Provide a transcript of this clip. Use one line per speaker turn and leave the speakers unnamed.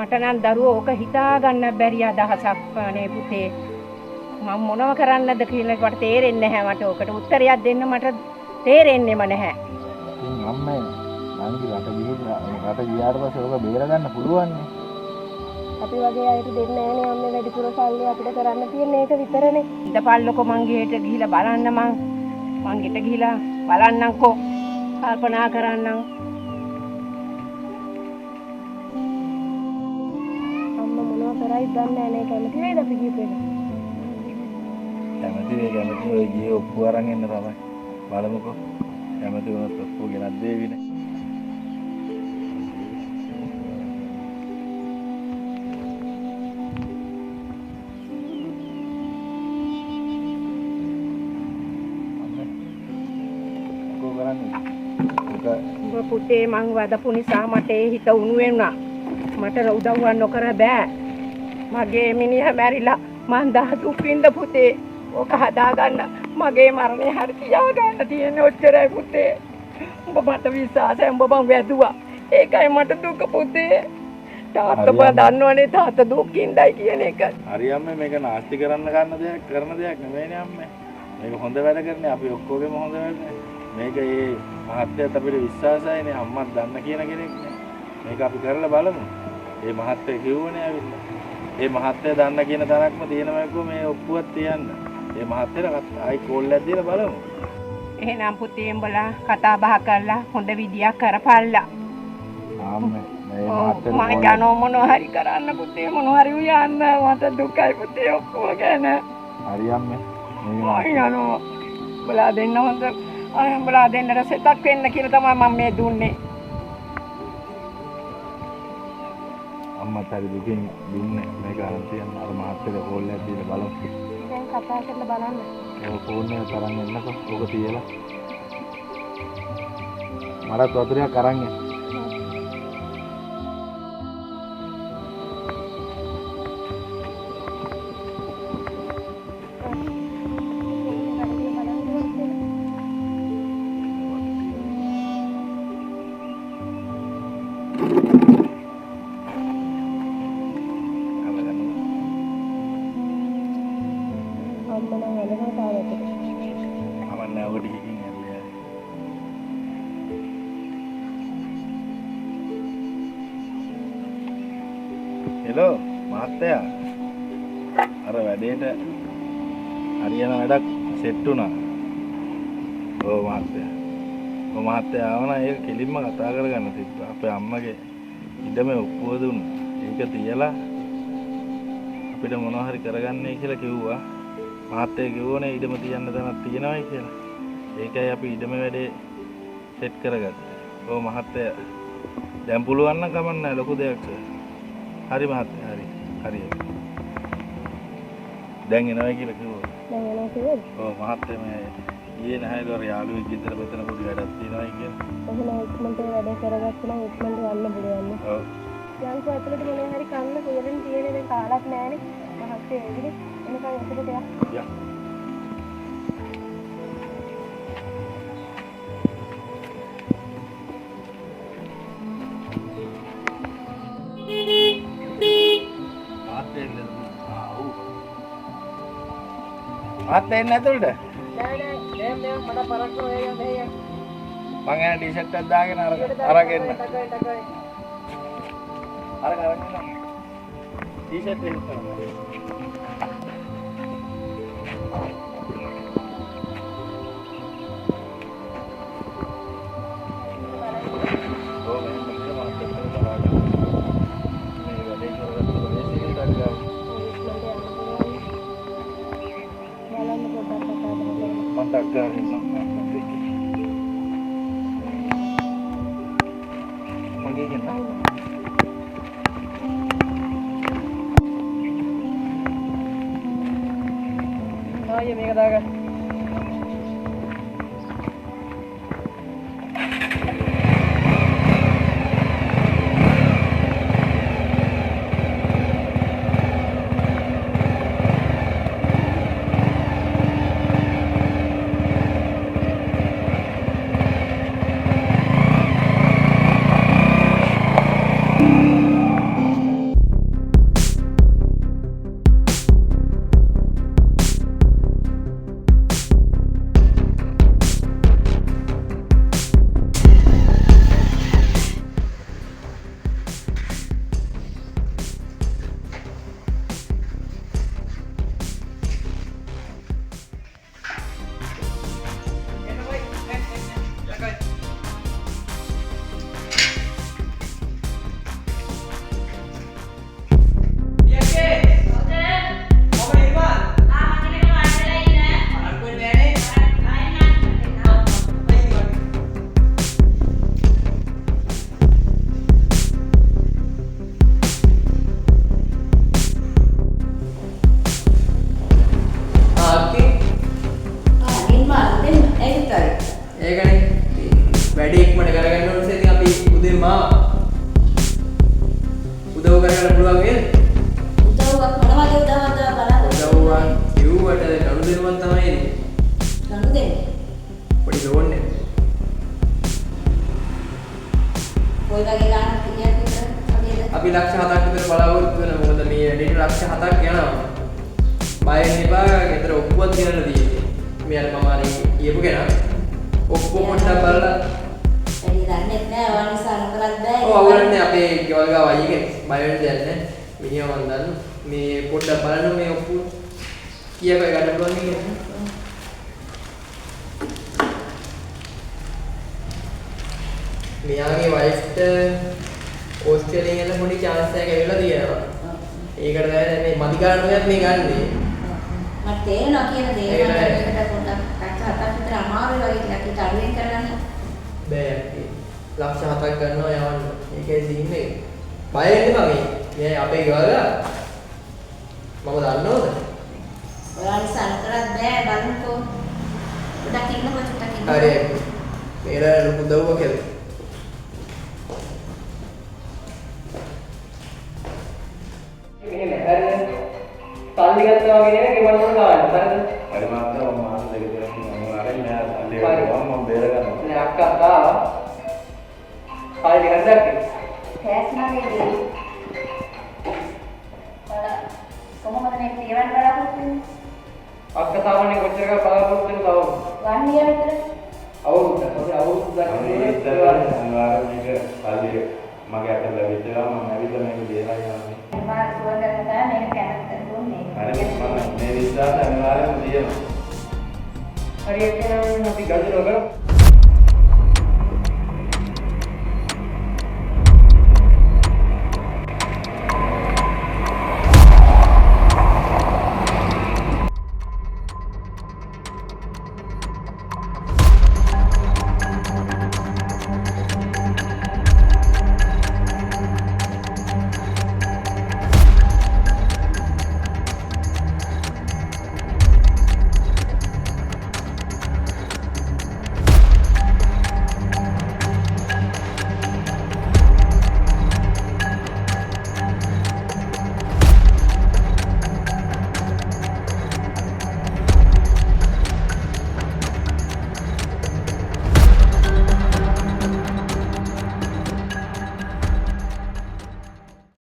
මට නම් දරුවෝ ඕක හිතා ගන්න බැරි අදහසක් නේ පුතේ. මම මොනව කරන්නද කියලා මට තේරෙන්නේ නැහැ. මට ඔකට උත්තරයක් දෙන්න මට තේරෙන්නේම නැහැ.
ඉතින් අම්මේ නංගි රට ගියාට පස්සේ ඔක බේර ගන්න පුළුවන් නේ.
අපි වගේ අයට දෙන්නේ නැහැ නේ අම්මේ වැඩිපුර සල්ලි අපිට කරන්න තියෙන්නේ ඒක විතරනේ. ඉතපල්ලකෝ මං ගෙහෙට ගිහිලා බලන්න මං ගෙට ගිහිලා බලන්නම්කෝ. කල්පනා කරන්නම්. අම්මා මොනව කරයිද දන්නේ නැහැ නේ කැමති වේද අපි ගිහපේද?
කැමති ඔය ගියේ ඔප්පු අරන් එන්න තමයි. බලමුකෝ. කැමති වුණොත් ඔප්පු ගෙනත් දෙවිනේ.
පුතේ මං වදපු නිසා මට ඒ හිත උණු වෙනවා. මට උදව්වක් නොකර බෑ. මගේ මිනිහා මැරිලා මං දුක් විඳ පුතේ. ඔක හදාගන්න මගේ මරණය හරි තියාගන්න තියෙන ඔච්චරයි පුතේ. උඹ මට විශ්වාසයි උඹ මං වැදුවා. ඒකයි මට දුක පුතේ. තාත්තා බා දන්නවනේ තාත්තා දුකින්දයි කියන එක.
හරි අම්මේ මේක නාස්ති කරන දෙයක් නෙමෙයිනේ අම්මේ. මේක හොඳ වැඩ කරන්නේ අපි ඔක්කොගෙම හොඳ වැඩ. මේක ඒ මහත්යත් අපිට විශ්වාසයිනේ අම්මත් දන්න කියන කෙනෙක්නේ. මේක අපි කරලා බලමු. ඒ මහත්ය කිව්වනේ ඇවිල්ලා. ඒ මහත්ය දන්න කියන තරක්ම තියෙනවකෝ මේ ඔප්පුවක් තියන්න. ඒ මහත්යට ආයි කෝල් එකක් දීලා බලමු.
එහෙනම් පුතේ උඹලා කතා බහ කරලා හොඳ විදියක් කරපල්ලා.
ආම්මේ මේ මහත්යට
මම යනවා මොනවා හරි කරන්න පුතේ මොනවා හරි උයන්න මට දුකයි පුතේ ඔක්කොම ගැන.
හරි අම්මේ.
මම යනවා. උඹලා දෙන්න හොඳ උඹලා දෙන්නට සෙතක් වෙන්න කියලා තමයි මම මේ දුන්නේ.
අම්මත් හරි දුකින් දුන්නේ මේක අරන් තියන්න අර මහත්යට කෝල් එකක් දීලා බලමු.
දැන් කතා කරලා බලන්න.
ඔය ෆෝන් එක තරන් එන්නකො ඔක තියලා. මරත් වතුරයක් අරන් එන්න. හෙලෝ මහත්තයා අර වැඩේට හරියන වැඩක් සෙට් වුණා. ඔව් මහත්තයා ආවන ඒක කෙලින්ම කතා කරගන්න තිබ්බා. අපේ අම්මගේ ඉඩමේ ඔප්පුව දුන්නා. ඒක තියලා අපිට මොනවා හරි කරගන්නයි කියලා කිව්වා. මහත්තයා කිව්වනේ ඉඩම තියන්න තැනක් තියෙනවයි කියලා. ඒකයි අපි ඉඩමේ වැඩේ සෙට් කරගත්තේ. ඔව් මහත්තයා දැන් පුළුවන් නම් කමන්නේ ලොකු දෙයක් සර්. හරි මහත්තයා හරි දැන් එනවා කියලා කිව්වා.
දැන් එනවා කිව්වද?
ඔව් මහත්තයා මේ ඊයේ නැහැලු අර යාළුවෙක් ගෙදර මෙතන පොඩි වැඩක් තියෙනවා කියලා.
එහෙනම් ඉක්මනට වැඩ කරගත්තා නම් ඉක්මනට යන්න පුළුවන්.
ඔව්.
යන්කෝ ඇතුළට මොනවා හරි කන්න කොහෙන් තියෙන්නේ දැන් කාලක් නැහැනේ. මහත්තයා එන්නේ එනකන් ඇතුළට යන්න.
යා. මහත්තයා එන්නේ ඇතුළට?
නෑ මට පරක්ක වෙලා මෙහෙය.
මං එන ටී-ෂර්ට් එකක් දාගෙන අරගෙන අරගෙන ටී-ෂර්ට් එක
මේක දාගන්න.
අපි ලක්ෂ 7ක් විතර බලාපොරොත්තු වෙනවා. මොකද මේ වැඩේට ලක්ෂ 7ක් යනවා. බය වෙන්න එපා. ගෙදර ඔක්කොවත් ගෙනල්ලා තියෙන්නේ. මෙයාට මම අර කියපු කෙනා ඔක්කොම පොඩ්ඩක් බලලා
වැඩි දන්නේ නැහැ. ඔයා නිසා නොකරත් බෑ.
ඔව් අවුලන්නේ අපේ ගෙවල් ගාව අයියේ කෙනෙක්. බය වෙන්න දෙයක් නැහැ. මිනිහා මන් දන්න. මේ පොඩ්ඩක් බලන්න මේ ඔක්කොම කීයක ගන්න පුළුවන් කියලා. මෙයාගේ වයිෆ්ට ඕස්ට්‍රේලියාවෙන් යන පොඩි chance එකක් ඇවිල්ලා තියෙනවා. ඒකට තමයි දැන් මේ මදි ගන්නවත් මේ ගන්නේ.
මට තේරෙනවා කියන දේ නම් ඒකට පොඩ්ඩක් ලක්ෂ 7ක් විතර අමාරුයි වගේ ටිකක් ඒක අඩුවෙන් කරගන්න.
බෑ යකි. ලක්ෂ 7ක් ගන්නවා යවන්න. ඒකයි සීන් එක. බය වෙන්න මගේ. මේ අපේ ගෙවල් මම දන්නවද?
ඔයා නිසා නොකරත් බෑ බලන්නකෝ. පොඩ්ඩක් ඉන්නකෝ චුට්ටක් ඉන්නකෝ.
හරි. මේකට ලොකු දවුවක් කියලා. සල්ලි ගත්තා වගේ නෙවෙයි ගෙවල් වල ගාන්න. හරිද?
හරි මාත්‍යා මම මාස දෙක තුනක් මම අරගෙන නෑ සල්ලි ගන්නවා මම බේර ගන්නවා.
නේ අක්කා ආවා. කාලේ ටිකක් දැක්කේ.
කෑස් මාගේ දේ. කොහොමද මේ කියවන්න බලාපොරොත්තු වෙන්නේ?
අක්කා සාමාන්‍ය කොච්චරක බලාපොරොත්තු වෙනවද?
ගන්න ඊය විතර.
අවුරුද්ද. මොකද අවුරුද්දක්
අනිවාර්යෙන් මේක සල්ලි මගේ අතට ලැබිච්ච ගමන් මම ඇවිල්ලා මේක දේලා යනවා.
මම සුවඳ කරලා මේක කැමති දුන්නේ.
හරි මම මේ විශ්වාසය අනිවාර්යෙන්ම තියෙනවා.
හරි එතන අපි ගන්න කරමු.